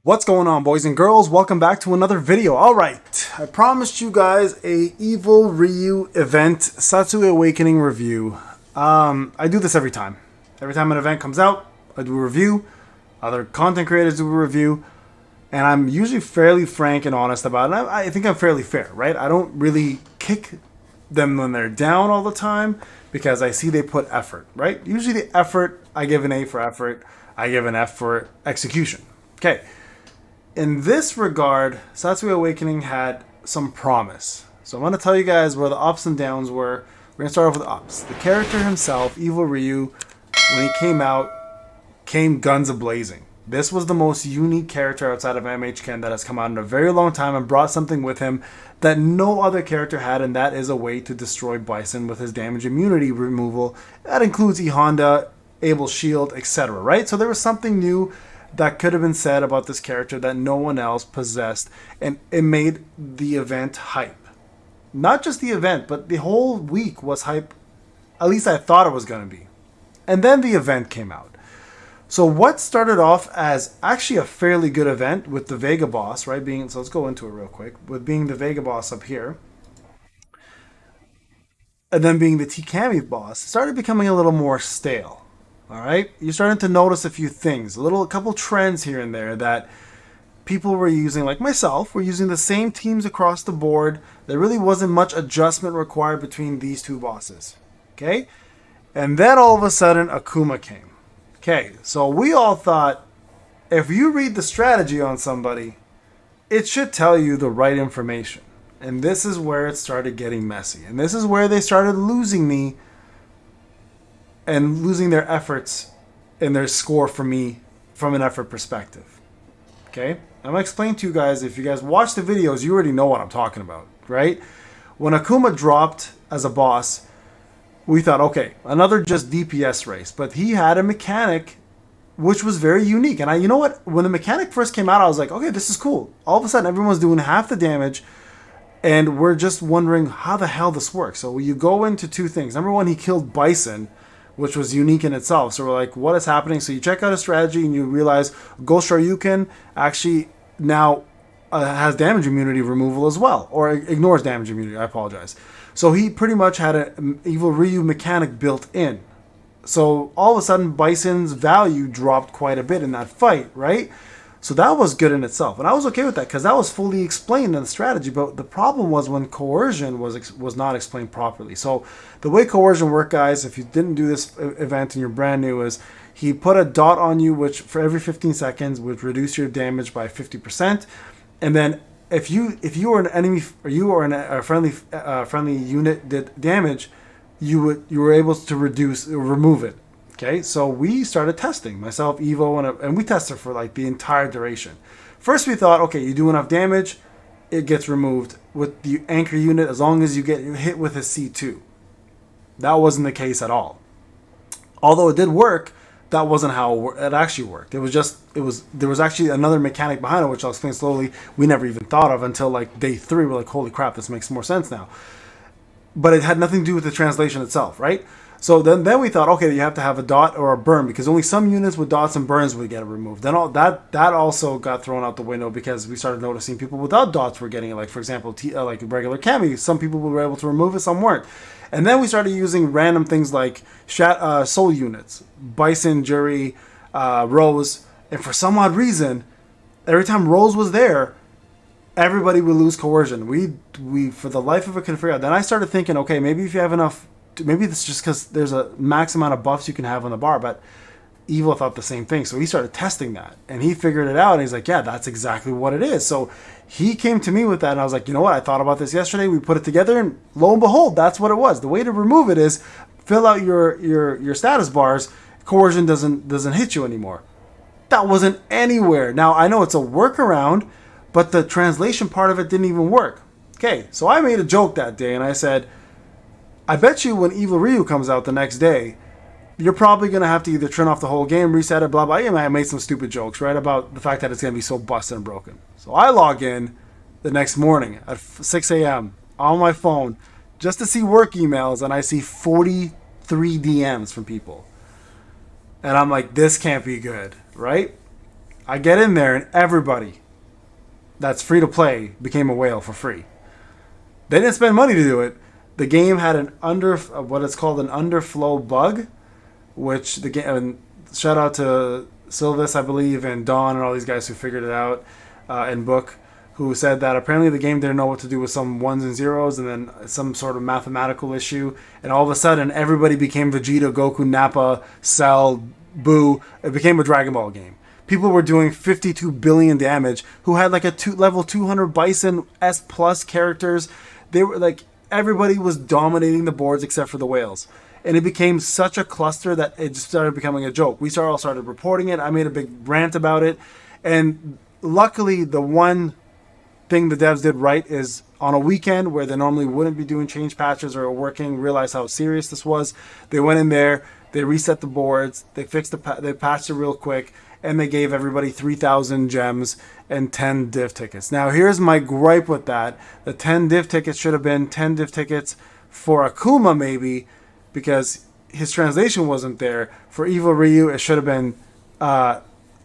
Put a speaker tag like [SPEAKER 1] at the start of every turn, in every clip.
[SPEAKER 1] What's going on, boys and girls? Welcome back to another video. Alright, I promised you guys a Evil Ryu event Satsui Awakening review. I do this every time. Every time an event comes out, I do a review. Other content creators do a review. And I'm usually fairly frank and honest about it. I think I'm fairly fair, right? I don't really kick them when they're down all the time because I see they put effort, right? Usually the effort, I give an A for effort. I give an F for execution. Okay. In this regard, Satsui Awakening had some promise. So I'm going to tell you guys where the ups and downs were. We're going to start off with the ups. The character himself, Evil Ryu, when he came out, came guns a-blazing. This was the most unique character outside of MHK that has come out in a very long time and brought something with him that no other character had, and that is a way to destroy Bison with his damage immunity removal. That includes E-Honda, Abel's Shield, etc., right? So there was something new that could have been said about this character that no one else possessed, and it made the event hype. Not just the event, but the whole week was hype. At least I thought it was going to be. And then the event came out. So what started off as actually a fairly good event with the Vega boss, right? So let's go into it real quick. With being the Vega boss up here, and then being the Tikami boss, started becoming a little more stale. All right, you're starting to notice a few things, a couple trends here and there that people were using, like myself, were using the same teams across the board. There really wasn't much adjustment required between these two bosses. Okay, and then all of a sudden, Akuma came. Okay, so we all thought if you read the strategy on somebody, it should tell you the right information. And this is where it started getting messy, and this is where they started losing me. And losing their efforts and their score for me from an effort perspective. Okay? I'm going to explain to you guys, if you guys watch the videos, you already know what I'm talking about, right? When Akuma dropped as a boss, we thought, okay, another just DPS race. But he had a mechanic which was very unique. And you know what? When the mechanic first came out, I was like, okay, this is cool. All of a sudden, everyone's doing half the damage. And we're just wondering how the hell this works. So you go into two things. Number one, he killed Bison, which was unique in itself. So we're like, what is happening? So you check out a strategy and you realize Ghost Shoryuken actually now has damage immunity removal as well, or ignores damage immunity. I apologize. So he pretty much had an Evil Ryu mechanic built in. So all of a sudden, Bison's value dropped quite a bit in that fight, right? So that was good in itself. And I was okay with that because that was fully explained in the strategy. But the problem was when coercion was not explained properly. So the way coercion worked, guys, if you didn't do this event and you're brand new, is he put a dot on you, which for every 15 seconds would reduce your damage by 50%. And then if you were an enemy, or you or a friendly unit did damage, you were able to remove it. Okay, so we started testing, myself, Evo, and we tested for like the entire duration. First we thought, okay, you do enough damage, it gets removed with the anchor unit as long as you get hit with a C2. That wasn't the case at all. Although it did work, that wasn't how it actually worked. There was actually another mechanic behind it, which I'll explain slowly, we never even thought of until like day 3. We're like, holy crap, this makes more sense now. But it had nothing to do with the translation itself, right? So then we thought, okay, you have to have a dot or a burn because only some units with dots and burns would get removed. Then that also got thrown out the window because we started noticing people without dots were getting it. Like, for example, like regular Kami, some people were able to remove it, some weren't. And then we started using random things like soul units, Bison, Jury, Rose. And for some odd reason, every time Rose was there, everybody would lose coercion. We for the life of it, couldn't figure out. Then I started thinking, okay, maybe if you have enough, maybe it's just because there's a max amount of buffs you can have on the bar, but Evil thought the same thing. So he started testing that, and he figured it out, and he's like, yeah, that's exactly what it is. So he came to me with that, and I was like, you know what? I thought about this yesterday. We put it together, and lo and behold, that's what it was. The way to remove it is fill out your status bars. Coercion doesn't hit you anymore. That wasn't anywhere. Now, I know it's a workaround, but the translation part of it didn't even work. Okay, so I made a joke that day, and I said, I bet you when Evil Ryu comes out the next day, you're probably going to have to either turn off the whole game, reset it, blah, blah. I made some stupid jokes, right, about the fact that it's going to be so busted and broken. So I log in the next morning at 6 a.m. on my phone just to see work emails, and I see 43 DMs from people. And I'm like, this can't be good, right? I get in there and everybody that's free to play became a whale for free. They didn't spend money to do it. The game had what it's called an underflow bug, which the game. And shout out to Sylvis, I believe, and Don and all these guys who figured it out, and Book, who said that apparently the game didn't know what to do with some ones and zeros, and then some sort of mathematical issue, and all of a sudden everybody became Vegeta, Goku, Nappa, Cell, Boo. It became a Dragon Ball game. People were doing 52 billion damage who had like a level 200 Bison S plus characters. They were like, everybody was dominating the boards except for the whales. And it became such a cluster that it just started becoming a joke. We all started reporting it. I made a big rant about it. And luckily, the one thing the devs did right is on a weekend where they normally wouldn't be doing change patches or working, realized how serious this was. They went in there, they reset the boards, they fixed they patched it real quick, and they gave everybody 3,000 gems and 10 div tickets. Now, here's my gripe with that. The 10 div tickets should have been 10 div tickets for Akuma, maybe, because his translation wasn't there. For Evil Ryu, it should have been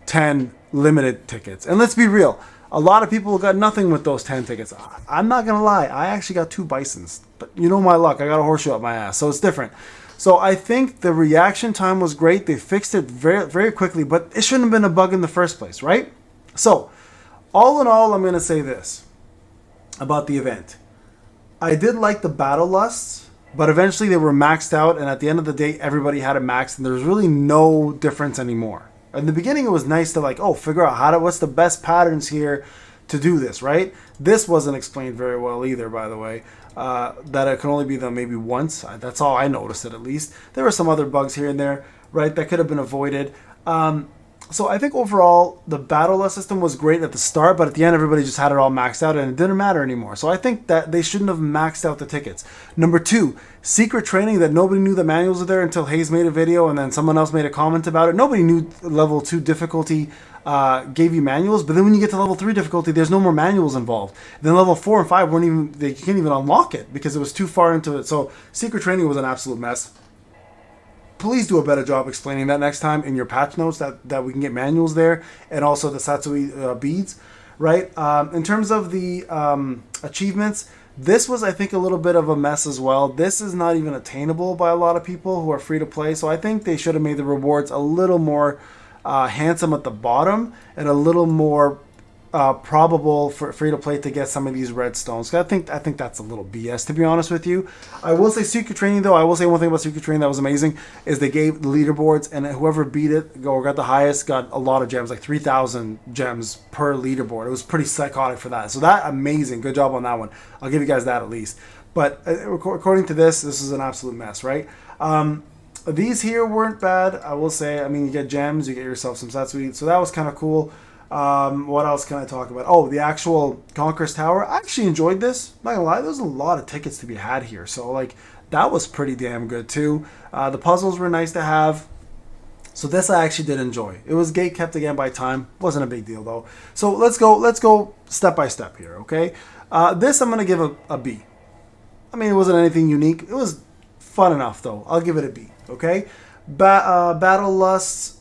[SPEAKER 1] 10 limited tickets. And let's be real, a lot of people got nothing with those 10 tickets. I'm not going to lie, I actually got 2 Bisons. But you know my luck, I got a horseshoe up my ass, so it's different. So I think the reaction time was great. They fixed it very, very quickly, but it shouldn't have been a bug in the first place, right? So, all in all, I'm going to say this about the event. I did like the battle lusts, but eventually they were maxed out, and at the end of the day, everybody had it maxed, and there was really no difference anymore. In the beginning, it was nice to figure out what's the best patterns here to do this, right? This wasn't explained very well either, by the way. That it can only be done maybe once. That's all I noticed, at least. There were some other bugs here and there, right, that could have been avoided. So I think overall, the battle system was great at the start, but at the end, everybody just had it all maxed out, and it didn't matter anymore. So I think that they shouldn't have maxed out the tickets. Number 2, secret training that nobody knew the manuals were there until Hayes made a video, and then someone else made a comment about it. Nobody knew level 2 difficulty gave you manuals, but then when you get to level 3 difficulty, there's no more manuals involved. Then level 4 and 5 they can't even unlock it because it was too far into it. So secret training was an absolute mess. Please do a better job explaining that next time in your patch notes that we can get manuals there, and also the Satsui beads, right? In terms of the achievements, this was, I think, a little bit of a mess as well. This is not even attainable by a lot of people who are free to play, so I think they should have made the rewards a little more handsome at the bottom and a little more probable for free to play to get some of these red stones. I think that's a little BS, to be honest with you. I will say secret training, though. I will say one thing about secret training that was amazing is they gave the leaderboards, and whoever beat it or got the highest got a lot of gems, like 3,000 gems per leaderboard. It was pretty psychotic for that. So that, amazing. Good job on that one. I'll give you guys that at least. But according to this is an absolute mess, right? These here weren't bad, I will say. I mean, you get gems, you get yourself some Satsui, so that was kind of cool. What else can I talk about? Oh, the actual Conqueror's Tower. I actually enjoyed this. I'm not gonna lie, there's a lot of tickets to be had here, so that was pretty damn good too. The puzzles were nice to have. So this I actually did enjoy. It was gate kept again by time. Wasn't a big deal though. So let's go step by step here, okay? This I'm gonna give a B. I mean, it wasn't anything unique. It was fun enough though. I'll give it a B, okay? Battle Lusts.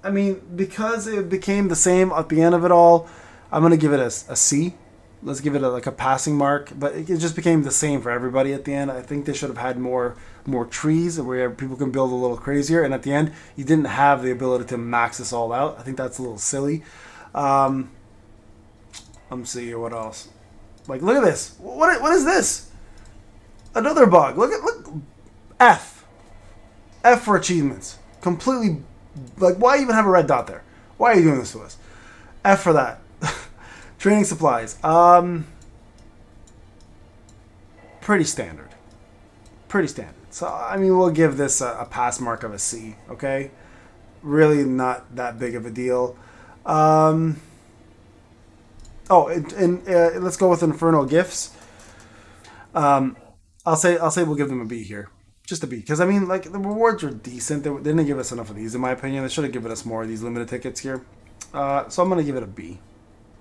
[SPEAKER 1] I mean, because it became the same at the end of it all, I'm going to give it a C. Let's give it a passing mark. But it just became the same for everybody at the end. I think they should have had more trees where people can build a little crazier. And at the end, you didn't have the ability to max this all out. I think that's a little silly. Let me see what else. Look at this. What is this? Another bug. Look. F for achievements. Completely. Why even have a red dot there? Why are you doing this to us? F for that. Training supplies. Pretty standard. So, I mean, we'll give this a pass mark of a C, okay? Really not that big of a deal. Let's go with Infernal Gifts. I'll say we'll give them a B here. Just a B, because I mean, the rewards are decent. They didn't give us enough of these, in my opinion. They should have given us more of these limited tickets here. So I'm going to give it a B.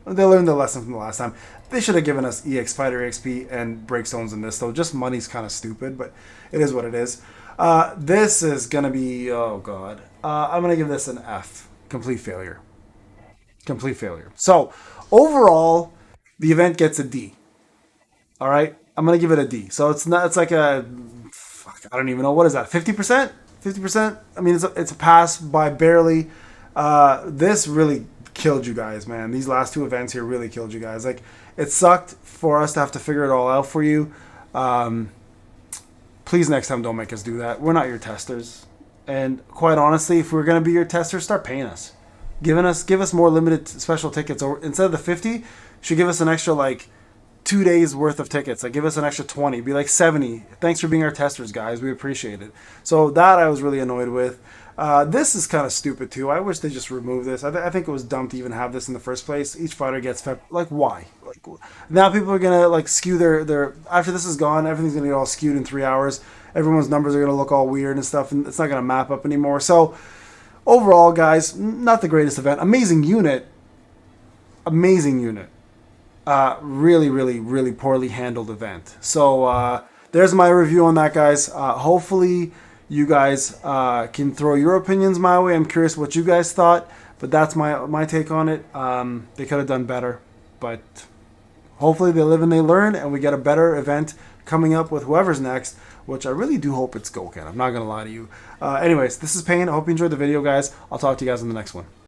[SPEAKER 1] They learned their lesson from the last time. They should have given us EX Fighter XP and Breakstones in this, though. Just money's kind of stupid, but it is what it is. This is going to be, oh god. I'm going to give this an F. Complete failure. Complete failure. So overall, the event gets a D. All right, I'm gonna give it a D. So it's not. It's like a. Fuck, I don't even know what is that. 50%. 50%. I mean, it's a pass by barely. This really killed you guys, man. These last two events here really killed you guys. Like, it sucked for us to have to figure it all out for you. Please, next time, don't make us do that. We're not your testers. And quite honestly, if we're gonna be your testers, start paying us. Give us more limited special tickets. Or instead of the 50, should give us an extra like 2 days worth of tickets. Like, give us an extra 20. Be like 70. Thanks for being our testers, guys. We appreciate it. So that I was really annoyed with. This is kind of stupid too. I wish they just removed this. I think it was dumb to even have this in the first place. Each fighter gets fed. Like, why? Like, now people are gonna like skew their. After this is gone, everything's gonna get all skewed in 3 hours. Everyone's numbers are gonna look all weird and stuff, and it's not gonna map up anymore. So overall, guys, not the greatest event. Amazing unit. Amazing unit. Really, really, really poorly handled event. So there's my review on that, guys. Hopefully you guys can throw your opinions my way. I'm curious what you guys thought, but that's my take on it. They could have done better, but hopefully they live and they learn, and we get a better event coming up with whoever's next, which I really do hope it's Goken. I'm not going to lie to you. Anyways, this is Payne. I hope you enjoyed the video, guys. I'll talk to you guys in the next one.